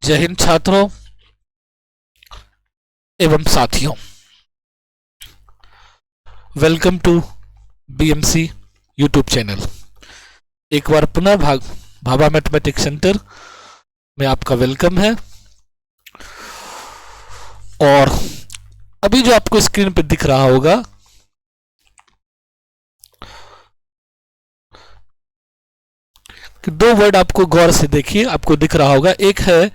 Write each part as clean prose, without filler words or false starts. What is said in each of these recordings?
जय हिंद छात्रों एवं साथियों, welcome to BMC YouTube channel. एक बार पुनः भाभा मैथमेटिक्स सेंटर में आपका वेलकम है। और अभी जो आपको स्क्रीन पे दिख रहा होगा कि दो वर्ड आपको गौर से देखिए, आपको दिख रहा होगा। एक है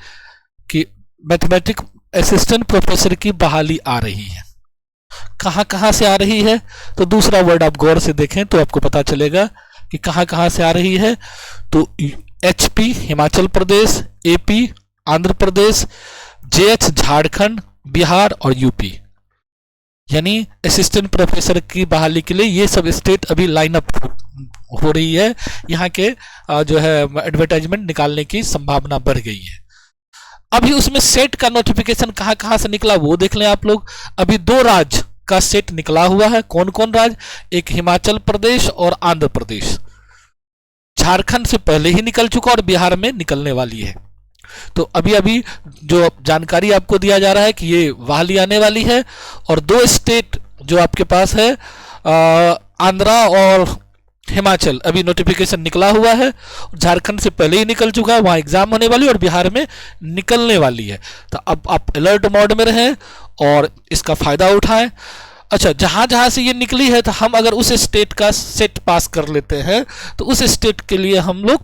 कि मैथमेटिक्स असिस्टेंट प्रोफेसर की बहाली आ रही है। कहां कहां से आ रही है? तो दूसरा वर्ड आप गौर से देखें तो आपको पता चलेगा कि कहां कहां से आ रही है। तो HP Himachal Pradesh, AP Andhra Pradesh, JH Jharkhand, Bihar और यूपी, यानी असिस्टेंट प्रोफेसर की बहाली के लिए ये सब स्टेट अभी लाइन अप हो रही है। यहाँ के जो है एडवर्टाइजमेंट निकालने की संभावना बढ़ गई है। अभी उसमें सेट का नोटिफिकेशन कहां कहां से निकला वो देख लें आप लोग। अभी दो राज्य का सेट निकला हुआ है। कौन कौन राज्य? एक हिमाचल प्रदेश और आंध्र प्रदेश। झारखंड से पहले ही निकल चुका और बिहार में निकलने वाली है। तो अभी अभी जो जानकारी आपको दिया जा रहा है कि ये बहाली आने वाली है। और दो स्टेट जो आपके पास है, आंध्रा और हिमाचल, अभी नोटिफिकेशन निकला हुआ है। झारखंड से पहले ही निकल चुका है, वहां एग्जाम होने वाली, और बिहार में निकलने वाली है। तो अब आप अलर्ट मोड में रहें और इसका फायदा उठाएं। अच्छा, जहां जहां से ये निकली है तो हम अगर उस स्टेट का सेट पास कर लेते हैं तो उस स्टेट के लिए हम लोग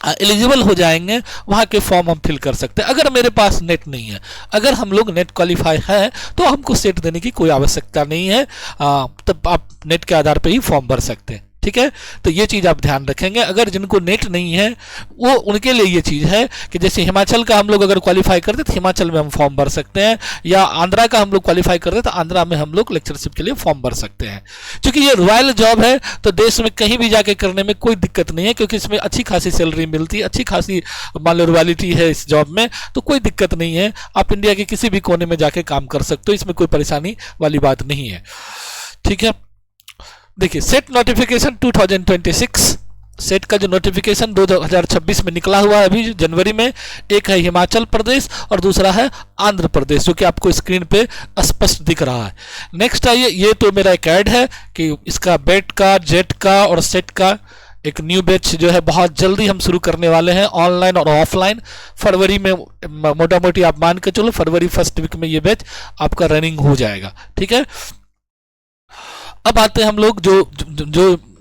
एलिजिबल हो जाएंगे, वहां के फॉर्म हम फिल कर सकते हैं। अगर मेरे पास नेट नहीं है, अगर हम लोग नेट क्वालिफाई हैं तो हमको सेट देने की कोई आवश्यकता नहीं है। तब आप नेट के आधार पर ही फॉर्म भर सकते हैं। ठीक है, तो ये चीज़ आप ध्यान रखेंगे। अगर जिनको नेट नहीं है वो उनके लिए ये चीज़ है कि जैसे हिमाचल का हम लोग अगर क्वालिफाई करते तो हिमाचल में हम फॉर्म भर सकते हैं, या आंध्रा का हम लोग क्वालिफाई करते तो आंध्रा में हम लोग लेक्चरशिप के लिए फॉर्म भर सकते हैं। क्योंकि ये रॉयल जॉब है तो देश में कहीं भी जाके करने में कोई दिक्कत नहीं है, क्योंकि इसमें अच्छी खासी सैलरी मिलती है, अच्छी खासी मान लो रॉयल्टी है इस जॉब में, तो कोई दिक्कत नहीं है। आप इंडिया के किसी भी कोने में जाके काम कर सकते हो, इसमें कोई परेशानी वाली बात नहीं है। ठीक है, देखिए सेट नोटिफिकेशन 2026, सेट का जो नोटिफिकेशन 2026 में निकला हुआ है अभी जनवरी में। एक है हिमाचल प्रदेश और दूसरा है आंध्र प्रदेश, जो कि आपको स्क्रीन पे स्पष्ट दिख रहा है। नेक्स्ट आइए, ये तो मेरा एक ऐड है कि इसका बेट का, जेट का और सेट का एक न्यू बैच जो है बहुत जल्दी हम शुरू करने वाले हैं, ऑनलाइन और ऑफलाइन। फरवरी में मोटा मोटी आप मान के चलो, फरवरी फर्स्ट वीक में ये बैच आपका रनिंग हो जाएगा। ठीक है, अब आते हैं हम लोग जो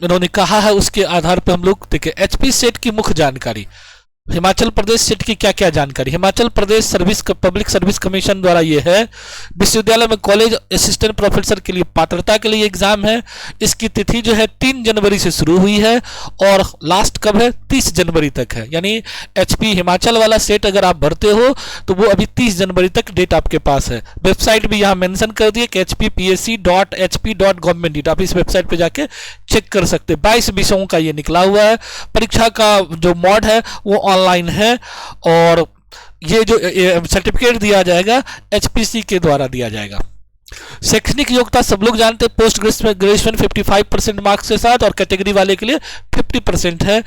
इन्होंने कहा है उसके आधार पर हम लोग देखिए एचपी सेट की मुख्य जानकारी, हिमाचल प्रदेश सेट की क्या क्या जानकारी। Himachal Pradesh public service commission द्वारा ये है, विश्वविद्यालय में कॉलेज असिस्टेंट प्रोफेसर के लिए पात्रता के लिए एग्जाम है। इसकी तिथि जो है 3 जनवरी से शुरू हुई है और लास्ट कब है? 30 जनवरी तक है। यानी एचपी हिमाचल वाला सेट अगर आप भरते हो तो वो अभी 30 जनवरी तक डेट आपके पास है। वेबसाइट भी यहाँ मेंशन कर दिए कि hppsc.hp.gov.in, आप इस वेबसाइट पे जाके चेक कर सकते हैं। 22 विषयों का ये निकला हुआ है। परीक्षा का जो मोड है वो ऑनलाइन है और ये जो सर्टिफिकेट दिया जाएगा एचपीसी के द्वारा दिया जाएगा। शैक्षणिक योग्यता सब लोग जानते हैं, पोस्ट ग्रेजुएशन 55% मार्क्स के साथ, और कैटेगरी वाले के लिए 50% है।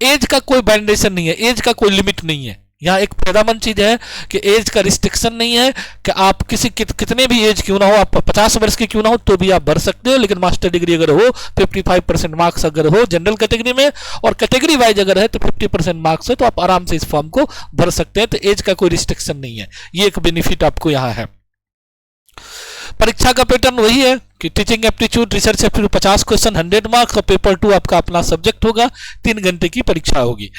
एज का कोई बाइंडेशन नहीं है, एज का कोई लिमिट नहीं है। यहाँ एक फायदामंद चीज है कि एज का रिस्ट्रिक्शन नहीं है कि आप कितने भी एज क्यों ना हो, आप 50 वर्ष के क्यों ना हो तो भी आप भर सकते हो। लेकिन मास्टर डिग्री अगर हो, 55% मार्क्स अगर हो जनरल कैटेगरी में, और कैटेगरी वाइज अगर है तो 50% मार्क्स है, तो आप आराम से इस फॉर्म को भर सकते हैं। तो एज का कोई रिस्ट्रिक्शन नहीं है, ये एक बेनिफिट आपको यहाँ है। परीक्षा का पैटर्न वही है कि teaching aptitude, research aptitude 50 question 100 marks, और पेपर 2 आपका अपना सब्जेक्ट होगा। 3 घंटे की परीक्षा होगी।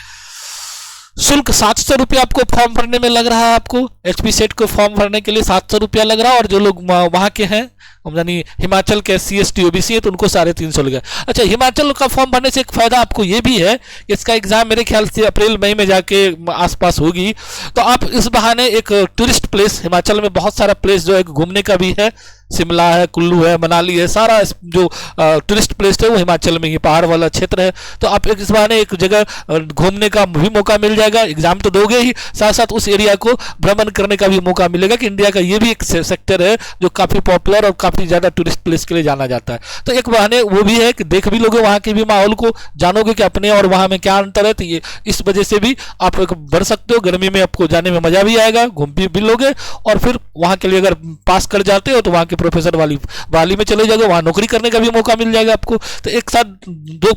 शुल्क 700 रुपया आपको फॉर्म भरने में लग रहा है। आपको एचपी सेट को फॉर्म भरने के लिए 700 रुपया लग रहा है, और जो लोग वहां के हैं यानी हिमाचल के SC ST OBC है तो उनको 350 लगा। अच्छा, हिमाचल का फॉर्म भरने से एक फायदा आपको ये भी है, इसका एग्जाम मेरे ख्याल से अप्रैल मई में जाके आसपास होगी, तो आप इस बहाने एक टूरिस्ट प्लेस, हिमाचल में बहुत सारा प्लेस जो है घूमने का भी है, शिमला है, कुल्लू है, मनाली है, सारा जो टूरिस्ट प्लेस है वो हिमाचल में ही, पहाड़ वाला क्षेत्र है। तो आप इस बहाने एक जगह घूमने का भी मौका मिल जाएगा, एग्जाम तो दोगे ही, साथ साथ उस एरिया को भ्रमण करने का भी मौका मिलेगा कि इंडिया का ये भी एक सेक्टर है जो काफ़ी पॉपुलर और काफ़ी ज़्यादा टूरिस्ट प्लेस के लिए जाना जाता है। तो एक बहाने वो भी है कि देख भी लोगे वहाँ के भी माहौल को, जानोगे कि अपने और वहाँ में क्या अंतर है। तो ये इस वजह से भी आप बढ़ सकते हो, गर्मी में आपको जाने में मज़ा भी आएगा, घूम भी लोगे, और फिर वहाँ के लिए अगर पास कर जाते हो तो वहाँ के प्रोफेसर वाली में चले जाओगे, वहाँ नौकरी करने का भी मौका मिल जाएगा आपको। तो एक साथ दो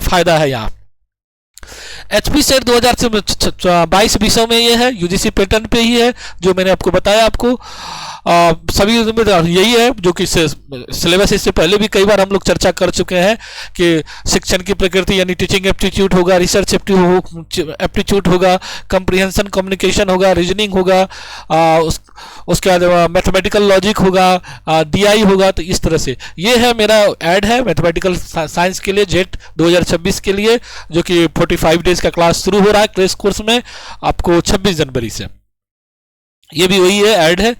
फायदा है यहाँ। HP सेट 2022 विषयों में ये है, UGC पैटर्न पे ही है जो मैंने आपको बताया। आपको सभी यही है जो कि सिलेबस, इससे पहले भी कई बार हम लोग चर्चा कर चुके हैं कि शिक्षण की प्रकृति यानी टीचिंग एप्टीट्यूड होगा, रिसर्च एप्टीट्यूड होगा, कंप्रीहेंशन कम्युनिकेशन होगा, रीजनिंग होगा, उसके बाद मैथमेटिकल लॉजिक होगा, DI होगा। तो इस तरह से ये है मेरा ऐड है मैथमेटिकल साइंस के लिए जेट 2026 के लिए, जो कि 45 डेज का क्लास शुरू हो रहा है क्रेश कोर्स में आपको 26 जनवरी से। ये भी वही है, ऐड है।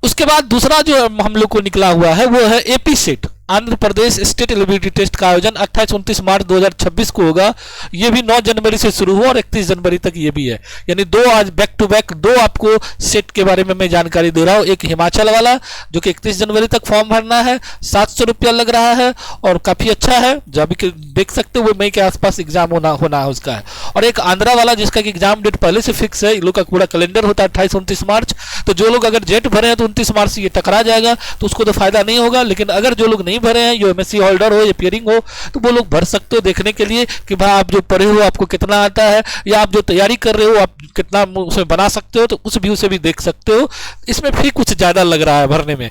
उसके बाद दूसरा जो हम लोग को निकला हुआ है वो है AP set, Andhra Pradesh state eligibility test का आयोजन 28-29 मार्च 2026 को होगा। ये भी 9 जनवरी से शुरू हुआ और 31 जनवरी तक ये भी है, यानी दो आज बैक टू बैक दो आपको सेट के बारे में मैं जानकारी दे रहा हूँ। एक हिमाचल वाला जो कि 31 जनवरी तक फॉर्म भरना है, 700 रुपया लग रहा है और काफ़ी अच्छा है, जब देख सकते हो मई के आसपास एग्जाम होना है उसका है। और एक आंध्रा वाला जिसका कि एग्जाम डेट पहले से फिक्स है, इन लोग का पूरा कैलेंडर होता है 28-29 मार्च। तो जो लोग अगर जेट भरे हैं तो 29 मार्च से ये टकरा जाएगा, तो उसको तो फायदा नहीं होगा। लेकिन अगर जो लोग नहीं भरे हैं, जो MSc होल्डर हो या पियरिंग हो, तो वो लोग भर सकते हो देखने के लिए कि भाई आप जो पढ़े हो आपको कितना आता है, या आप जो तैयारी कर रहे हो आप कितना उसमें बना सकते हो, तो उस व्यू से भी देख सकते हो। इसमें फी कुछ ज़्यादा लग रहा है भरने में।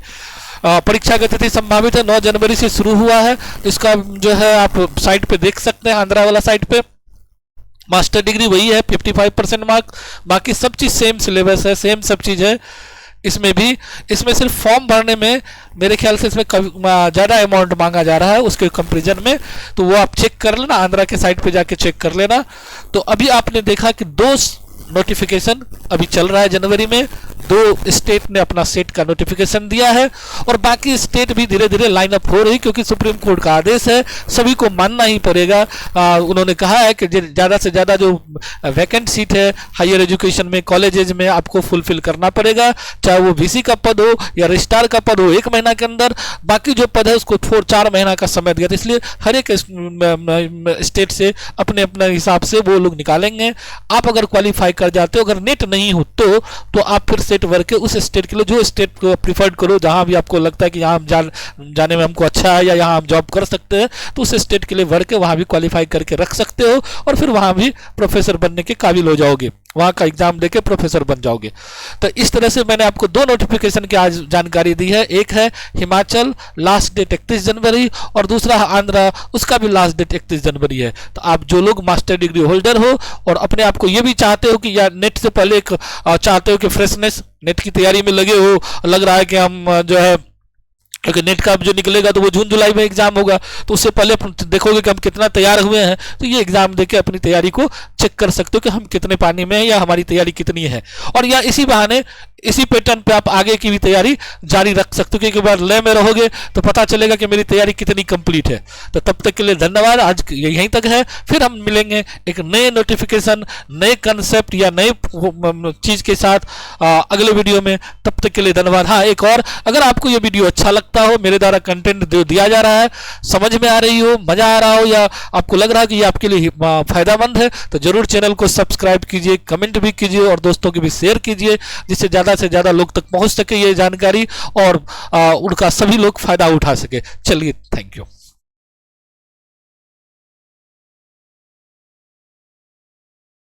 परीक्षा की तिथि संभावित है 9 जनवरी से शुरू हुआ है। इसका जो है आप साइट पे देख सकते हैं, आंध्रा वाला साइट पे। मास्टर डिग्री वही है 55% मार्क, बाकी सब चीज़ सेम सिलेबस है, सेम सब चीज़ है। इसमें सिर्फ फॉर्म भरने में मेरे ख्याल से इसमें ज़्यादा अमाउंट मांगा जा रहा है उसके कंपैरिजन में, तो वो आप चेक कर लेना, आंध्रा के साइट पे जाके चेक कर लेना। तो अभी आपने देखा कि 2 नोटिफिकेशन अभी चल रहा है जनवरी में, 2 स्टेट ने अपना सेट का नोटिफिकेशन दिया है और बाकी स्टेट भी धीरे धीरे लाइन अप हो रही, क्योंकि सुप्रीम कोर्ट का आदेश है, सभी को मानना ही पड़ेगा। उन्होंने कहा है कि ज़्यादा से ज़्यादा जो वैकेंट सीट है हायर एजुकेशन में, कॉलेजेज में आपको फुलफिल करना पड़ेगा, चाहे वो VC का पद हो या रजिस्ट्रार का पद हो, 1 महीना के अंदर। बाकी जो पद है उसको 4 महीना का समय दिया था, इसलिए हर एक स्टेट से अपने अपने हिसाब से वो लोग निकालेंगे। आप अगर क्वालिफाई कर जाते हो, अगर नेट नहीं हो तो आप फिर सेट भर के उस स्टेट के लिए, जो स्टेट को प्रीफर्ड करो, जहां भी आपको लगता है कि यहाँ जाने में हमको अच्छा है या यहाँ हम जॉब कर सकते हैं, तो उस स्टेट के लिए भर के वहाँ भी क्वालिफाई करके रख सकते हो और फिर वहाँ भी प्रोफेसर बनने के काबिल हो जाओगे, वहाँ का एग्जाम देके प्रोफेसर बन जाओगे। तो इस तरह से मैंने आपको 2 नोटिफिकेशन की आज जानकारी दी है। एक है हिमाचल, लास्ट डेट 31 जनवरी, और दूसरा है आंध्रा, उसका भी लास्ट डेट 31 जनवरी है। तो आप जो लोग मास्टर डिग्री होल्डर हो और अपने आप को ये भी चाहते हो कि या नेट से पहले एक चाहते हो कि फ्रेशनेस, नेट की तैयारी में लगे हो, लग रहा है कि हम जो है, क्योंकि नेट का जो निकलेगा तो वो जून जुलाई में एग्जाम होगा, तो उससे पहले देखोगे कि हम कितना तैयार हुए हैं, तो ये एग्जाम देके अपनी तैयारी को चेक कर सकते हो कि हम कितने पानी में हैं या हमारी तैयारी कितनी है। और या इसी बहाने इसी पैटर्न पे आप आगे की भी तैयारी जारी रख सकते हो, क्योंकि बार लय में रहोगे तो पता चलेगा कि मेरी तैयारी कितनी कंप्लीट है। तो तब तक के लिए धन्यवाद, आज यहीं तक है, फिर हम मिलेंगे एक नए नोटिफिकेशन, नए कंसेप्ट या नए चीज़ के साथ अगले वीडियो में। तब तक के लिए धन्यवाद। हाँ, एक और, अगर आपको ये वीडियो अच्छा लगता हो, मेरे द्वारा कंटेंट जो दिया जा रहा है समझ में आ रही हो, मजा आ रहा हो, या आपको लग रहा है कि ये आपके लिए फायदेमंद है, तो जरूर चैनल को सब्सक्राइब कीजिए, कमेंट भी कीजिए और दोस्तों की भी शेयर कीजिए, जिससे ज़्यादा से ज़्यादा लोग तक पहुंच सके ये जानकारी और उनका सभी लोग फायदा उठा सके। चलिए, थैंक यू।